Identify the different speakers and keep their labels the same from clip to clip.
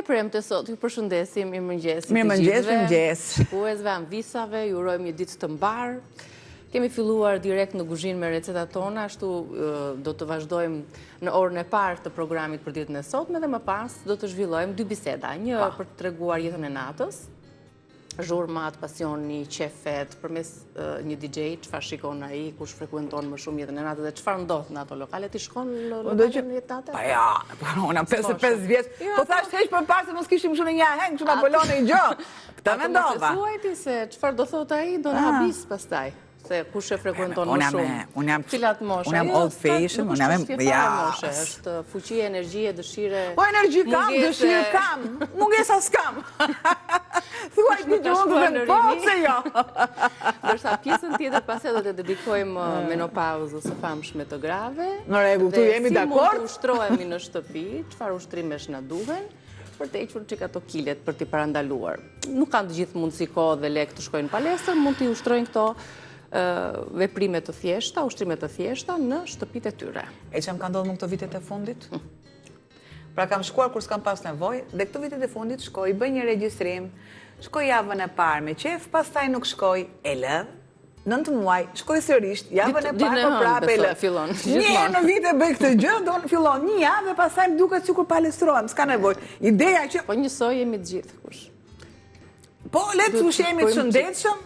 Speaker 1: premte sot, ju përshëndesim, mirëmëngjes.
Speaker 2: Mirëmëngjes.
Speaker 1: Shikuesve, anvisave, ju urojmë një ditë të mbar. Kemi filluar direkt në kuzhinë me recetat tona, ashtu do të vazhdojmë në orën e parë të programit për ditën e sotme dhe më pas do të zhvillojmë dy biseda. Një për të treguar jetën e natës, zhurmat, pasioni, qefet, përmes një DJ, çfarë shikon ai, kush frekuenton më shumë jetën e natës dhe çfarë ndodh në ato lokale, ti shkon në lokale në jetë natë?
Speaker 2: Pa ja, unë 55 vjeç. Po thash heq për pas se mos kishim shumë një heng, kështu ma bolon e gjë. Këtë mendova.
Speaker 1: Thuaj ti se çfarë do thotë ai, do na habis pastaj. Se kush e frekuenton më shumë. Cilat moshe?
Speaker 2: Unë jam old fashion, unë jam
Speaker 1: moshe, është fuqi, energji, dëshire.
Speaker 2: Po energji kam, dëshirë kam, mungesa s'kam. Thuaj ti që unë të vend po se jo.
Speaker 1: Ndërsa pjesën tjetër pastaj do të dedikojmë menopauzës së famshme të grave.
Speaker 2: Në rregull, tu jemi dakord.
Speaker 1: Si mund të ushtrohemi në shtëpi, çfarë ushtrimesh na duhen për të hequr çika ato kilet për t'i parandaluar. Nuk kanë të gjithë mundësi kohë dhe lek të shkojnë në palestër, mund t'i ushtrojnë këto veprime të thjeshta, ushtrime të thjeshta në shtëpitë e tyre.
Speaker 2: E që më ka ndodhur më këto vitet e fundit? Pra kam shkuar kur s'kam pas nevojë dhe këto vitet e fundit shkoj, bëj një regjistrim, shkoj javën e parë me qef, pastaj nuk shkoj, e lë, 9 muaj, shkoj sërish, javën e parë për prapë e lë. Një në vite bëj këtë gjë, do në fillon një javë dhe pastaj më duket sikur palestrohem, s'ka nevojë. Ideja që
Speaker 1: po njësoj jemi të gjithë kush.
Speaker 2: Po le të ushqemi të shëndetshëm.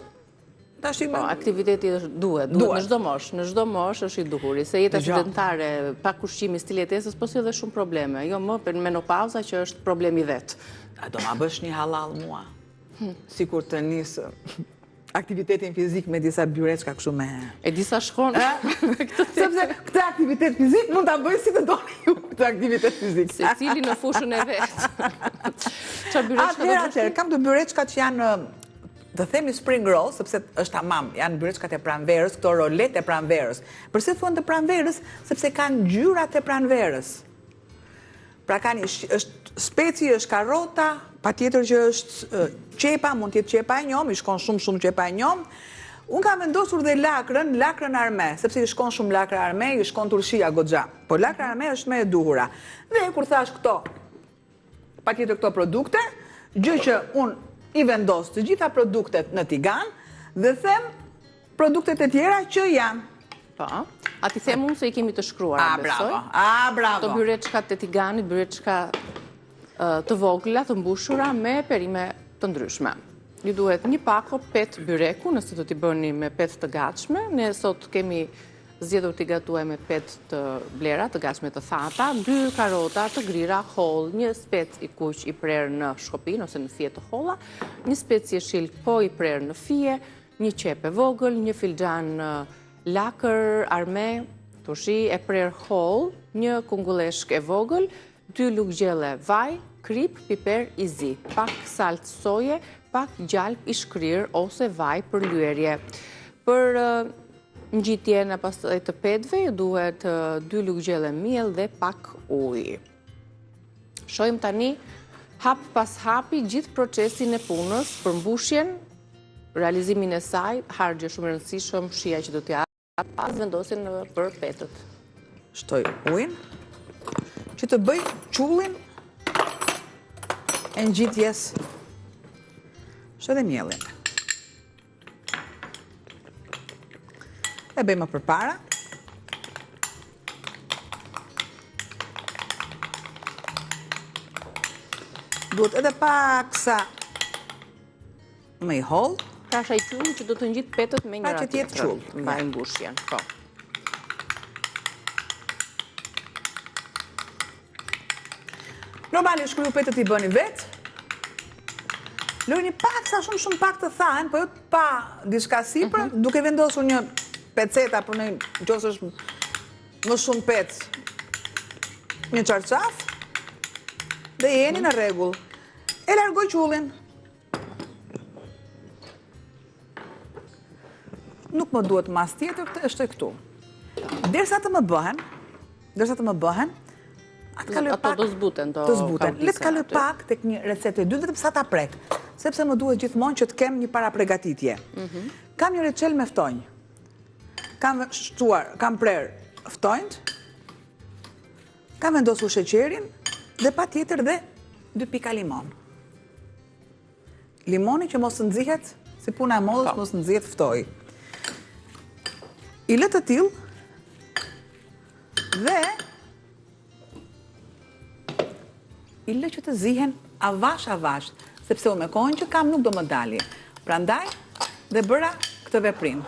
Speaker 1: Po, aktiviteti duhet në çdo moshë është i duhur. Se jeta sedentare, pa ushqimi, stil jetesës, po si edhe shumë probleme. Jo më për menopauza që është problemi vet.
Speaker 2: A do ma bësh një halal mua? Sikur të nisë aktivitetin fizik me disa byreçka kështu me...
Speaker 1: E disa shkon?
Speaker 2: Sepse këtë aktivitet fizik mund ta bëj si të doni ju këtë aktivitet fizik.
Speaker 1: Secili në fushën e vet. Çfarë byreçka do të
Speaker 2: bësh? Kam të byreçka që janë të themi spring roll, sepse është tamam, janë byreçkat e pranverës, këto rolet e pranverës. Përse thuan të pranverës? Sepse kanë ngjyrat e pranverës. Pra kanë, speci është karrota, patjetër që është qepa, mund të jetë qepa e njom, i shkon shumë qepa e njom. Unë kam vendosur dhe lakrën arme, sepse i shkon shumë lakra arme, i shkon turshia goxha. Po lakra arme është me e duhura. Dhe kur thash këto, patjetër këto produkte, gjë që unë i vendos të gjitha produktet në tigan dhe them produktet e tjera që janë.
Speaker 1: Po, a ti them unë se i kemi të shkruar, besoj?
Speaker 2: Bravo.
Speaker 1: Të byreçkat të tiganit, byreçka të vogla, të mbushura me perime të ndryshme. Ju duhet një pako pet byreku, nëse do t'i bëni me pet të gatshme. Ne sot kemi zgjedhur t'i gatuaj me pet të blera, të gatshme të thata, 2 karota të grira holl, një spec i kuq i prerë në shkopin ose në fije të holla, një spec jeshil po i prerë në fije, një qep e vogël, një filxhan lakër arme, turshi e prerë holl, një kungulleshk e vogël, 2 luggjelle vaj, krip, piper i zi, pak salt soje, pak gjalp i shkrir ose vaj për lyerje. Për ngjitje në pastaj të petve, duhet 2 luggjelle miell dhe pak ujë. Shohim tani hap pas hapi gjithë procesin e punës, përmbushjen, realizimin e saj, harxhe shumë e rëndësishëm, shija që do t'ja pas vendosin për petët.
Speaker 2: Shtoj ujin, që të bëj qullin e ngjitjes. Shtoj dhe miellin. E bëjmë përpara. Duhet edhe paksa më i holl.
Speaker 1: Pra është ai qulli që do të ngjit petët me njëra
Speaker 2: tjetrën.
Speaker 1: Mbaj mbushjen. Po.
Speaker 2: Normalisht kur ju petët i bëni vetë, lëni paksa shumë pak të thahen, po jo pa diçka sipër, duke vendosur një peceta për në qoftë është më shumë pec, një çarçaf dhe jeni në rregull. E largoj qullin. Nuk më duhet mas tjetër, është këtu. Derisa të më bëhen,
Speaker 1: ato do zbuten,
Speaker 2: le të kaloj pak tek një recetë e dytë vetëm sa ta prek, sepse më duhet gjithmonë që të kem një parapregatitje. Kam një recel me ftonj. Kam prerë ftojnët, kam vendosur sheqerin dhe patjetër dhe 2 pika limon. Limoni që mos të nxihet, si puna e modës, mos të nxihet ftoj. I lë të tillë dhe i lë që të zihen avash, sepse unë me kohën që kam nuk do më dalje. Prandaj dhe bëra këtë veprim.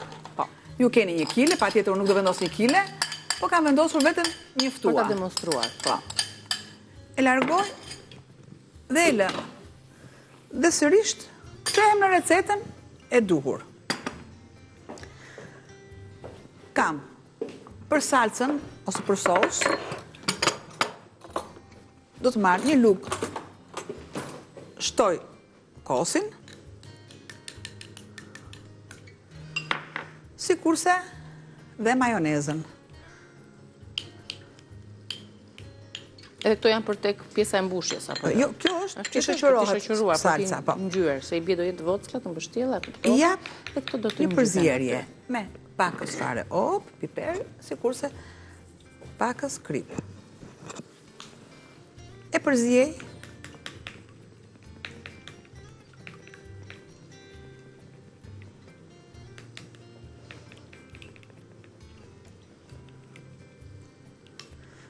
Speaker 2: Ju keni 1 kile, pa tjetër unë nuk do vendos 1 kile, po kam vendosur vetëm një ftua.
Speaker 1: Për ta demonstruar.
Speaker 2: E largoj dhe e lë. Dhe sërisht, kthehem në recetën e duhur. Kam për salcën ose për sos, do të marr një lugë, shtoj kosin, sikurse dhe majonezën.
Speaker 1: Edhe këto janë për tek pjesa e mbushjes, apo?
Speaker 2: Jo, kjo është që shoqërohet salca, po.
Speaker 1: Ngjyrë, se i bie do jetë vockla, të mbështjella, këto.
Speaker 2: Ja,
Speaker 1: dhe këto do të
Speaker 2: një përzierje me pakës fare piper, sikurse pakës krip. E përziej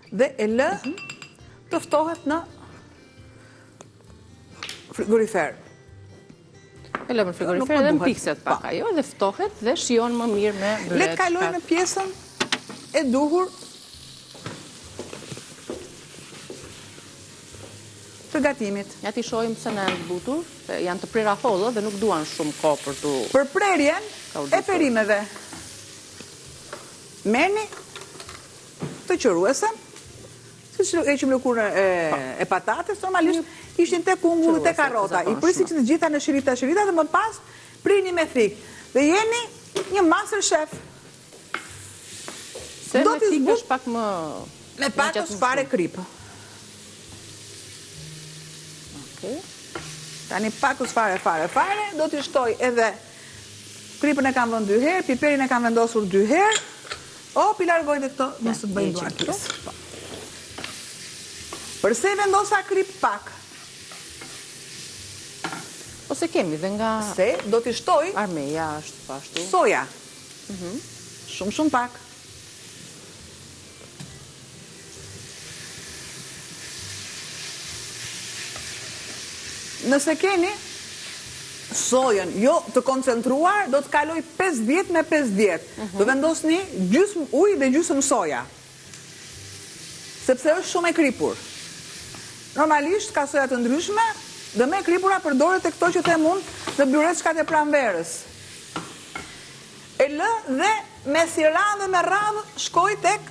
Speaker 2: dhe e lë të ftohet në frigorifer.
Speaker 1: E lë në frigorifer dhe në pikset pak ajo, dhe ftohet dhe shijon më mirë me byret.
Speaker 2: Le të kaloj në pjesën e duhur të gatimit.
Speaker 1: Ja ti shohim se në janë të butur, se janë të prera hollë dhe nuk duan shumë kohë për tu...
Speaker 2: Për prerjen e perimeve, merrni të qëruesën, si që e qëmë lëkurën e patates, normalisht ishin te kungulli, te karota. I prisi që të gjitha në shirita dhe më pas prini me thik. Dhe jeni një master chef.
Speaker 1: Se me thik është pak më...
Speaker 2: Me pakës fare krip. Tani pakës fare, do t'i shtoj edhe kripën e kam vënë 2 herë, piperin e kam vendosur 2 herë, pi largoj dhe këto nësë të bëjnë duar pjesë. Përse vendosa krip pak?
Speaker 1: Ose kemi dhe nga...
Speaker 2: Se do t'i shtoj...
Speaker 1: Armeja është pashtu.
Speaker 2: Soja. Shumë pak. Nëse keni sojën jo të koncentruar, do të kaloj 50 me 50. Do vendosni gjysmë ujë dhe gjysmë soja. Sepse është shumë e kripur. Normalisht, ka soja të ndryshme, dhe me kripura përdoret e këto që them unë dhe byreçkat e pranverës. E lë dhe me si radhë dhe me radhë shkoj tek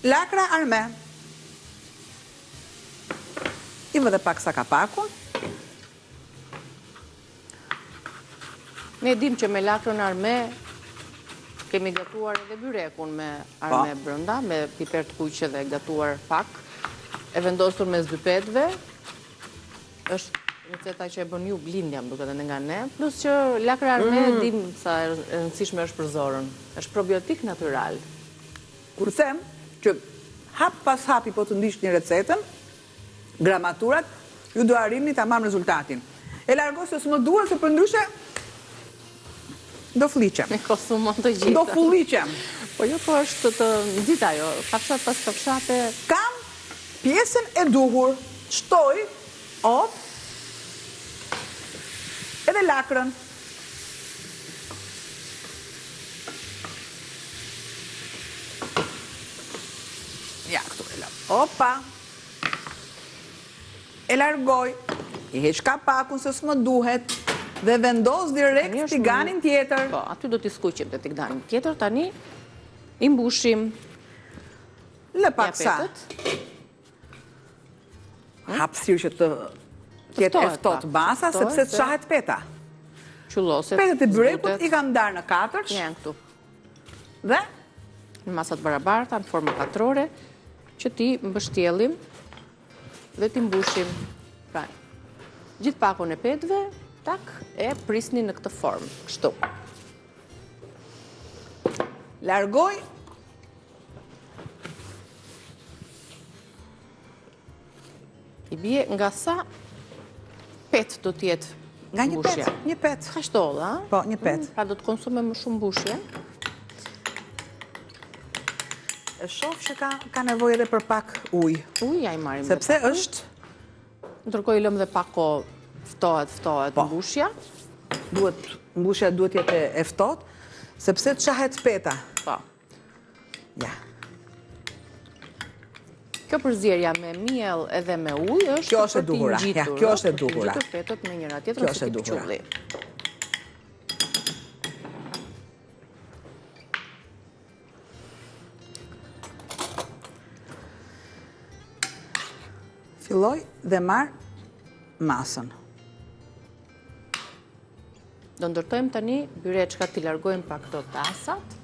Speaker 2: lakra arme. I vë dhe pak sa kapakun.
Speaker 1: Ne dim që me lakrën arme kemi gatuar edhe byrekun me arme brënda, me piper të kuqe dhe gatuar pak. E vendosur mes 2 petve, është receta që e bën ju blindja, më duket edhe nga ne, plus që lakra arme dim sa e rëndësishme është për zorën. Është probiotik natyral.
Speaker 2: Kur them që hap pas hapi po të ndish një recetën, gramaturat, ju do arrimni ta marrë rezultatin. E largoj se s'më duhet se për ndryshe do fliqem.
Speaker 1: Me konsumon të gjitha.
Speaker 2: Do fulliqem.
Speaker 1: Po jo, po është të nxita jo, kafshat pas kafshate.
Speaker 2: Kam pjesën e duhur, shtoj, edhe lakrën. Ja, këtu e lëm. Opa. E largoj, i heq kapakun se s'më duhet, dhe vendos direkt tiganin tjetër.
Speaker 1: Po, aty do t'i skuqim të tiganin tjetër, tani i mbushim.
Speaker 2: Lë pak sa. Hapësirë që të tjetë eftot basa, sepse të shahet peta.
Speaker 1: Qulloset.
Speaker 2: Petet e byrekut i kam darë në 4.
Speaker 1: Janë këtu.
Speaker 2: Dhe?
Speaker 1: Në masat barabarta, në formë katrore, që ti mbështjellim dhe ti mbushim. Pra, gjithë pakon e petve, tak, e prisni në këtë formë. Kështu.
Speaker 2: Largoj.
Speaker 1: I bie nga sa pet do t'jetë
Speaker 2: Nga
Speaker 1: mbushja.
Speaker 2: një pet.
Speaker 1: Ka shtolla, a?
Speaker 2: Po, një pet.
Speaker 1: Pra do të konsume më shumë mbushje.
Speaker 2: E shoh që ka nevojë edhe për pak ujë.
Speaker 1: Uja i marim.
Speaker 2: Sepse është...
Speaker 1: Ndërkohë i lëm dhe pak kohë ftohet mbushja.
Speaker 2: Mbushja duhet jetë e ftohtë, sepse të qahet peta.
Speaker 1: Po.
Speaker 2: Ja.
Speaker 1: Kjo përzierja me miell edhe me ujë është
Speaker 2: Kjo është e duhura. Ja, kjo është e duhura.
Speaker 1: Për të petët me njëra tjetrën
Speaker 2: Kjo është e
Speaker 1: si
Speaker 2: duhura.
Speaker 1: qulli.
Speaker 2: Filloj dhe marr masën.
Speaker 1: Do ndërtojmë tani byreçkat, t'i largojmë pak këto tasat.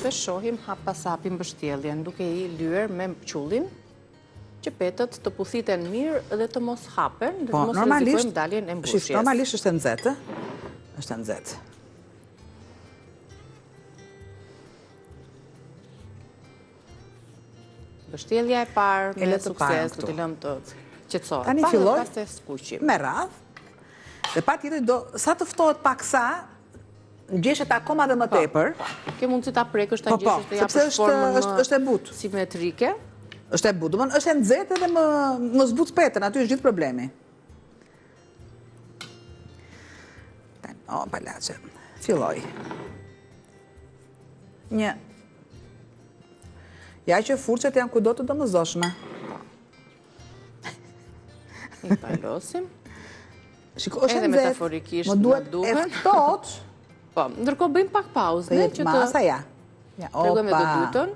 Speaker 1: Dhe shohim hap pas hapi mbështjelljen, duke i lyer me qullin, që petët të puthiten mirë dhe të mos hapen, dhe të mos rrezikojmë daljen e mbushjes.
Speaker 2: Normalisht është e nxehtë. Është e nxehtë.
Speaker 1: Mbështjellja e parë me sukses, do t'i lëmë të qetësohet.
Speaker 2: Tani filloj
Speaker 1: me
Speaker 2: radhë. Dhe patjetër sa të ftohet paksa, ngjeshet akoma dhe më tepër.
Speaker 1: Kjo mund si ta prekësh ta ngjeshesh të japësh formën
Speaker 2: është e butë.
Speaker 1: Simetrike.
Speaker 2: Është e butë, domethënë është e nxehtë dhe më zbut petën, aty është gjithë problemi. O, palaçe. Filloj. Ja që furçet janë kudo të domosdoshme.
Speaker 1: I palosim.
Speaker 2: Shiko, është
Speaker 1: edhe metaforikisht
Speaker 2: më duhet e ftohtë.
Speaker 1: Po, ndërkohë bëjmë pak pauzë, ne që të
Speaker 2: masa ja.
Speaker 1: tregojmë të dytën.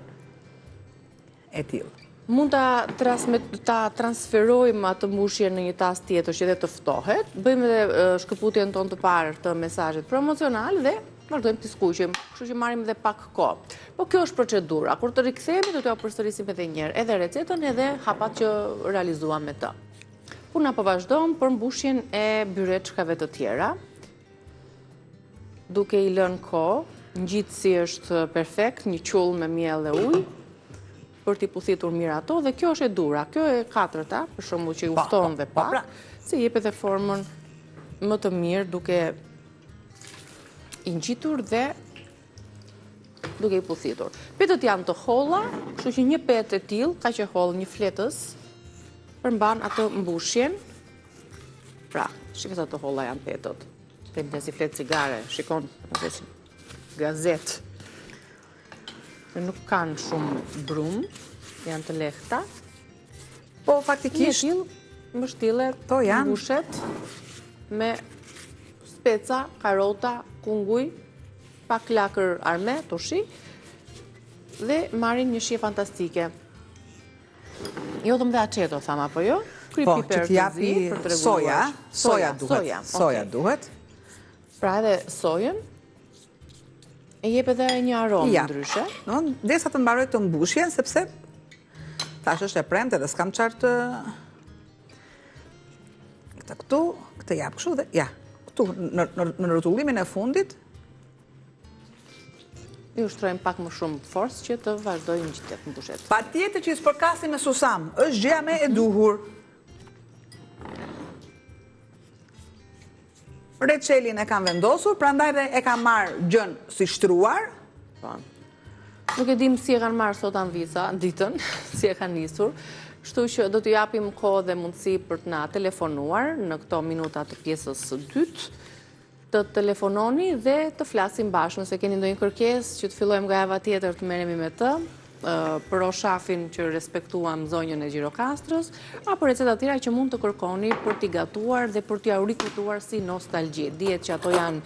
Speaker 2: E tillë.
Speaker 1: Mund ta transferojmë atë mbushje në një tas tjetër që edhe të ftohet. Bëjmë edhe shkëputjen tonë të parë të mesazhet promocional dhe vazhdojmë të skuqim, kështu që marrim edhe pak kohë. Po kjo është procedura. Kur të rikthehemi do t'ja përsërisim edhe një herë, edhe recetën edhe hapat që realizuam me të. Puna po vazhdon për mbushjen e byreçkave të tjera. Duke i lënë kohë, ngjitësi është perfekt, një qull me miell dhe ujë për t'i puthitur mirë ato, dhe kjo është e dura. Kjo e katërta, për shembull që u fton dhe pak, se jep edhe formën më të mirë duke i ngjitur dhe duke i puthitur. Petët janë të holla, kështu që një petë e tillë, kaq e hollë, një fletës, përmban atë mbushjen. Pra, shikoj sa të holla janë petët. Të si fletë cigare, shikon, nëse si gazetë. Nuk kanë shumë brum, janë të lehta.
Speaker 2: Po, faktikisht,
Speaker 1: mbështillet, mbushet me speca, karota, kunguj, pak lakër arme, turshi, dhe marrin një shije fantastike. Jo dhëm dhe aceto, thama, po jo?
Speaker 2: Po, që t'japi soja duhet.
Speaker 1: Pra edhe sojën, e jep edhe një aromë ndryshe.
Speaker 2: Derisa të mbaroj të mbushjen, sepse tash është e premte dhe s'kam qartë këtu, këtë jap kështu dhe ja, këtu në rrotullimin e fundit
Speaker 1: i ushtrojmë pak më shumë forcë që të vazhdojë ngjitjet në mbushet.
Speaker 2: Patjetër që i spërkasim me susam, është gjëja më e duhur. Reçelin e kam vendosur, prandaj dhe e kam marrë gjën si shtruar.
Speaker 1: Nuk e dim si e kanë marrë sot anvica, ditën, si e kanë nisur. Kështu që do t'ju japim kohë dhe mundësi për të na telefonuar në këto minuta të pjesës së dytë. Të telefononi dhe të flasim bashkë, nëse keni ndonjë kërkesë që të fillojmë nga java tjetër të merremi me të, për oshafin që respektuam zonjën e Gjirokastrës, apo receta tjera që mund të kërkoni për t'i gatuar dhe për t'i rikujtuar si nostalgji. Dihet që ato janë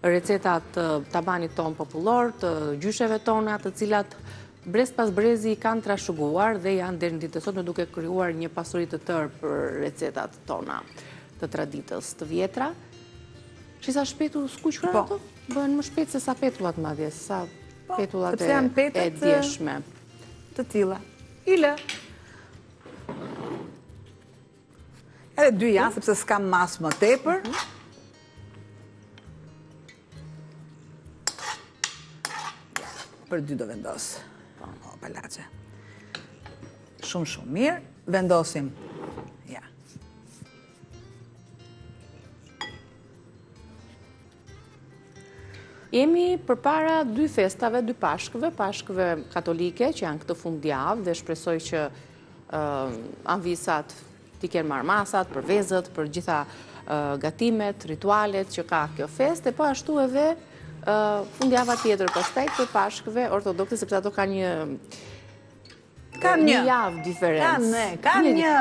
Speaker 1: recetat të tabanit ton popullor, të gjysheve tona, të cilat brez pas brezi kanë trashëguar dhe janë deri në ditën e sotme duke krijuar një pasuri të tërë për recetat tona të traditës të vjetra. Shisa shpetu skuqura ato? Bëhen më shpejt se sa petullat madje, sa petullat e djeshme.
Speaker 2: Të tilla. Ile. Edhe dy janë, sepse s'kam mas më tepër. Për dy do vendos. O, palaçe. Shumë mirë. Vendosim. Ja.
Speaker 1: Jemi përpara dy festave, dy pashkëve katolike që janë këtë fundjavë dhe shpresoj që anvisat t'i kenë marrë masat, për vezët, për gjitha gatimet, ritualet që ka kjo feste, po ashtu edhe fundjava tjetër pastaj të pashkëve ortodokse, sepse ato ka një javë diferencë.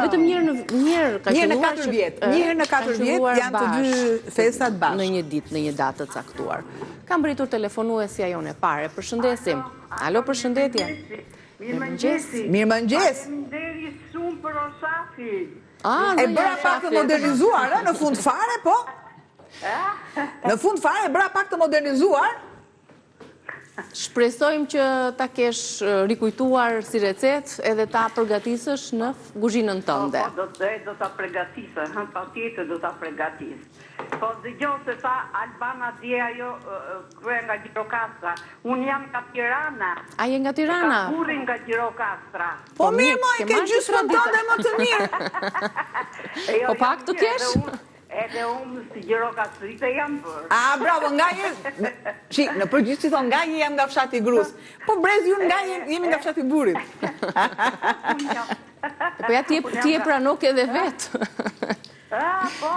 Speaker 1: Vetëm njërë ka
Speaker 2: Njërë në 4 vjetë. Njërë në 4 vjetë janë të dy festat bashkë.
Speaker 1: Në një ditë, në një datë të caktuar. Kam britur telefonuesja jone pare. Përshëndesim. Alo, përshëndetje.
Speaker 3: Mirëmëngjes.
Speaker 2: Mirëmëngjes.
Speaker 3: Faleminderit shumë për Osafi.
Speaker 2: E bëra pak të modernizuar, në fund fare, po? Në fund fare e bëra pak të modernizuar.
Speaker 1: Shpresojmë që ta kesh rikujtuar si recet edhe ta përgatisësh në kuzhinën tënde.
Speaker 3: Po, do ta përgatisë, patjetër do ta përgatis. Po dëgjoj se tha Albana dje ajo krye nga Gjirokastra. Unë jam nga Tirana.
Speaker 1: A je nga Tirana?
Speaker 3: Ka burrin nga Gjirokastra.
Speaker 2: Po mirë, moj, ke gjysmën tënde më të mirë.
Speaker 1: Po pak të kesh?
Speaker 3: Edhe unë si Gjirokastrite jam bërë.
Speaker 2: Bravo, nga je... Në përgjithë që thonë, nga je jam nga fshati Grus. Po brez ju nga jemi nga fshati Burit.
Speaker 1: Po ja ti e pranok edhe vetë.
Speaker 3: Po.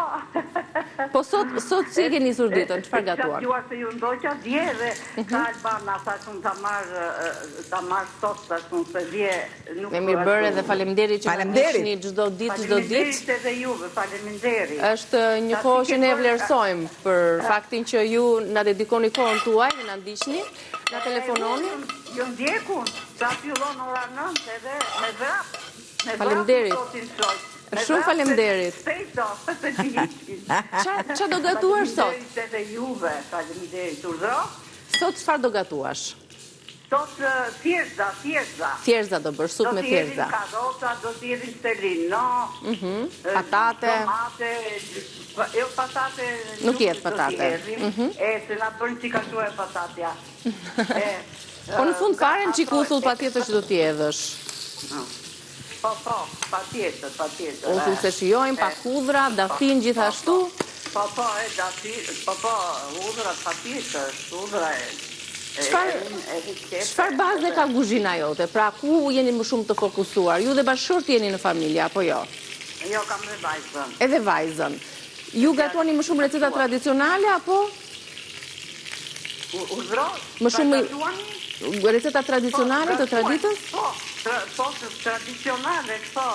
Speaker 1: Po sot si e ke nisur ditën, çfarë gatuan?
Speaker 3: Qajuar se ju ndoqa dje dhe ka Albana, sa shumë ta marrë sot, sa shumë se dje nuk...
Speaker 1: Me mirë bërë dhe faleminderit që në ndihni çdo ditë.
Speaker 3: Faleminderit edhe juve, faleminderit.
Speaker 1: Është një kohë që ne vlerësojmë për faktin që ju na dedikoni kohën tuaj dhe na ndiqni, na telefononi.
Speaker 3: Ju ndjekun, sa fillon ora 9 edhe me vrap.
Speaker 1: Faleminderit. Shumë faleminderit. Çfarë do gatuash sot?
Speaker 3: Faleminderit edhe juve, faleminderit urdhro.
Speaker 1: Sot çfarë do gatuash?
Speaker 3: Sot thjeshta.
Speaker 1: Thjeshta do bësh, sup me thjeshta.
Speaker 3: Do t'jeri karota, do t'jeri stelino,
Speaker 1: patate.
Speaker 3: Jo patate.
Speaker 1: Nuk jetë patate.
Speaker 3: Se na bërnë që ka shua e patatja.
Speaker 1: Po në fund fare në qikusull patjetër që do t'jedhësh.
Speaker 3: Po, patjetër.
Speaker 1: Usull se shijojmë, pa kudra, dafin gjithashtu.
Speaker 3: Po, udhra patjetër, udhra e...
Speaker 1: Çfarë baze ka kuzhina jote? Pra, ku jeni më shumë të fokusuar? Ju dhe bashkëshort jeni në familje, apo jo?
Speaker 3: Jo, kam dhe vajzën.
Speaker 1: Edhe vajzën. Ju gatuani më shumë receta tradicionale, apo?
Speaker 3: Udhro?
Speaker 1: Më shumë receta tradicionale të traditës?
Speaker 3: Po, tradicionale, po.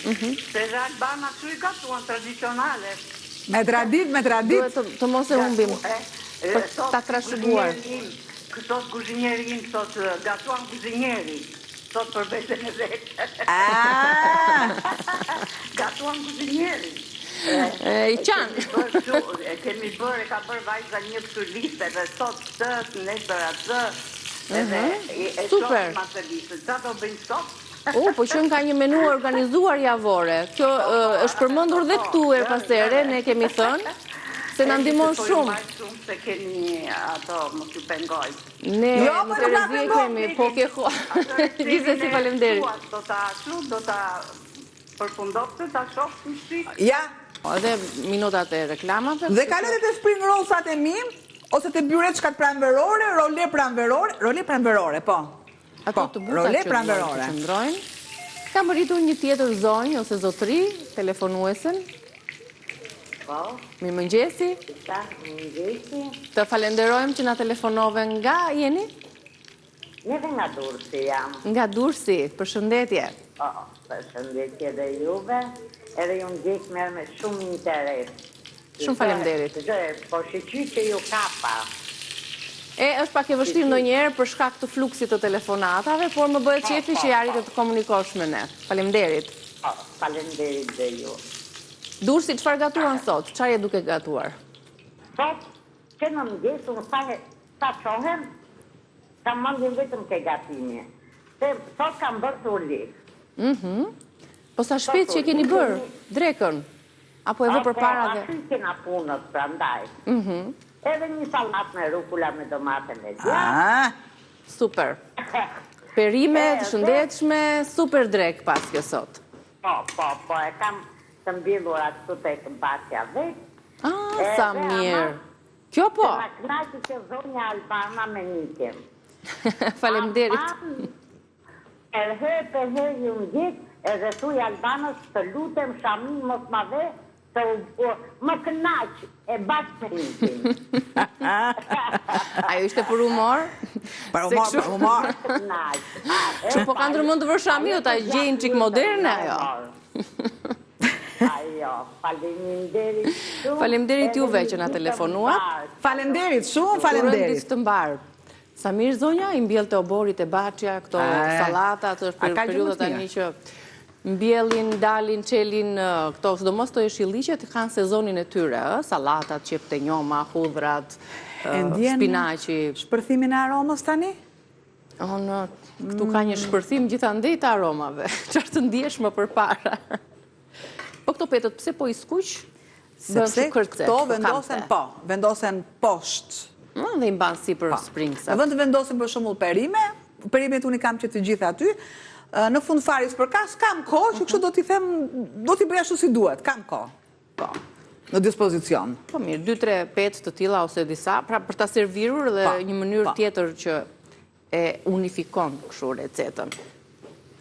Speaker 3: Se dhe Albana që i gatuan tradicionale.
Speaker 2: Me tradit.
Speaker 1: Duhet të mos e humbim, për ta trashëguar.
Speaker 3: Sot kuzhinjeri im, sot gatuan kuzhinjeri. Sot për vetën e vetë. Gatuan kuzhinjeri.
Speaker 1: I qanë.
Speaker 3: Kemi bërë, ka bërë vajza një këtë liste dhe sot të, nesër atë.
Speaker 1: Super.
Speaker 3: Qa do bëjnë sot?
Speaker 1: Po që ka një menu organizuar javore. Kjo është përmendur dhe këtu e pasere, ne kemi thënë, se në ndihmon shumë.
Speaker 3: Se keni ato, mos ju pengoj.
Speaker 1: Ne në Terezi e kemi, po ke gjithë si faleminderit.
Speaker 3: Do ta përfundot të ta shofë në shqip.
Speaker 2: Ja.
Speaker 1: Edhe minutat e reklamave.
Speaker 2: Dhe kalet e spring rollsat e mim, ose të byreçkat pranverore, role pranverore, po.
Speaker 1: Ato të buta që të qëndrojnë. Kam rritur një tjetër zonjë ose zotëri, telefonuesen.
Speaker 3: Po.
Speaker 1: Mirëmëngjesi.
Speaker 3: Mirëmëngjesi.
Speaker 1: Të falenderojmë që na telefonove nga jeni?
Speaker 3: Neve nga Durrësi jam.
Speaker 1: Nga Durrësi, përshëndetje.
Speaker 3: Përshëndetje dhe juve, edhe ju ndjek me shumë interes.
Speaker 1: Shumë faleminderit.
Speaker 3: Po shiqy që ju kapa.
Speaker 1: Është pak e vështirë ndonjëherë për shkak të fluksit të telefonatave, por më bëhet qefi që arritet të komunikosh me ne. Faleminderit.
Speaker 3: Faleminderit dhe ju.
Speaker 1: Durrësi, çfarë gatuan sot? Çfarë je duke gatuar?
Speaker 3: Sot, që në mëngjes, unë sa qohem, kam mendjen vetëm ke gatimi. Se sot kam bërë të ulik.
Speaker 1: Po sa shpejt që keni bërë? Drekën? Apo e vë përpara dhe?
Speaker 3: Ashtu kena punët, prandaj. Edhe një salat me rukula me domate me gjatë.
Speaker 1: Super. Perime të shëndetshme, super drek pas kjo sot.
Speaker 4: Po, e kam të mbillur ashtu tek Baçja vetë.
Speaker 1: Sa mirë. Kjo po.
Speaker 4: Na knaqi që zonja Albana me nikim.
Speaker 1: Faleminderit.
Speaker 4: Herë ju ndjek, edhe thuj Albanës të lutem Shamin mos ma ve, të më knaq e bashkë me nikim.
Speaker 1: Ajo ishte për humor?
Speaker 2: Për humor.
Speaker 1: Që po ka ndërmend të vërë Shami, o ta gjejnë qik moderne ajo.
Speaker 4: Ajo, faleminderit shumë.
Speaker 1: Faleminderit juve që na telefonuat.
Speaker 2: Faleminderit shumë, faleminderit.
Speaker 1: Kurrë të mbarë. Samir zonja, i mbjell të oborit e Baçja, këto salatat, është për periudat tani që mbjellin, dalin, qelin, këto, sidomos të jeshilliqet, kanë sezonin e tyre, salatat, qep të njoma, hudhrat, spinaci.
Speaker 2: Shpërthimin e aromës tani?
Speaker 1: Këtu ka një shpërthim gjithandej të aromave, që është ndjeshme për para. Po këto petët, pse po i skuq?
Speaker 2: Sepse këto vendosen poshtë.
Speaker 1: Dhe i mbanë si për springsa.
Speaker 2: Në vend të vendosin për shembull perimet unë kam që të gjitha aty, në fund faris për kas, kam kohë, që kështu do t'i them, do t'i bëj ashtu si duhet, kam kohë. Po, në dispozicion.
Speaker 1: Po mirë, 2-3 petë të tilla ose disa, pra për ta servirur dhe një mënyrë tjetër që e unifikon kështu recetën.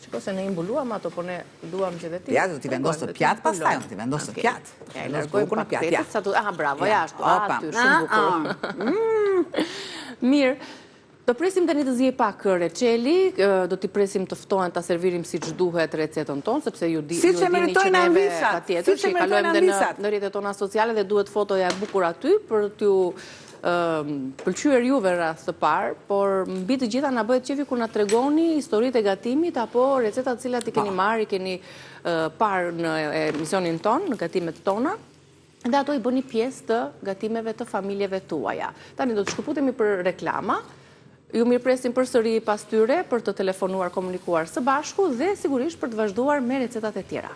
Speaker 1: Shiko se ne imbuluam ato, po ne duam që dhe ti.
Speaker 2: Ja, do t'i vendosë pjatë pastaj, do t'i vendosë pjatë.
Speaker 1: Ja, i largojmë paketet, bravo, ja, ashtu, aty, shumë bukur. Mirë, do presim tani të zjej pak reçeli, do t'i presim të ftohen ta servirim siç duhet recetën tonë, sepse ju dini që neve patjetër që i kalojmë në rrjetet tona sociale dhe duhet fotoja e bukur aty për t'ju pëlqyer juve rast të parë, por mbi të gjitha na bëhet qefi kur na tregoni historitë e gatimit apo recetat të cilat i keni marrë, i keni parë në emisionin ton, në gatimet tona. Dhe ato i bëni pjesë të gatimeve të familjeve tuaja. Tani do të shkëputemi për reklama, ju mirëpresim përsëri pas tyre për të telefonuar, komunikuar së bashku dhe sigurisht për të vazhduar me recetat e tjera.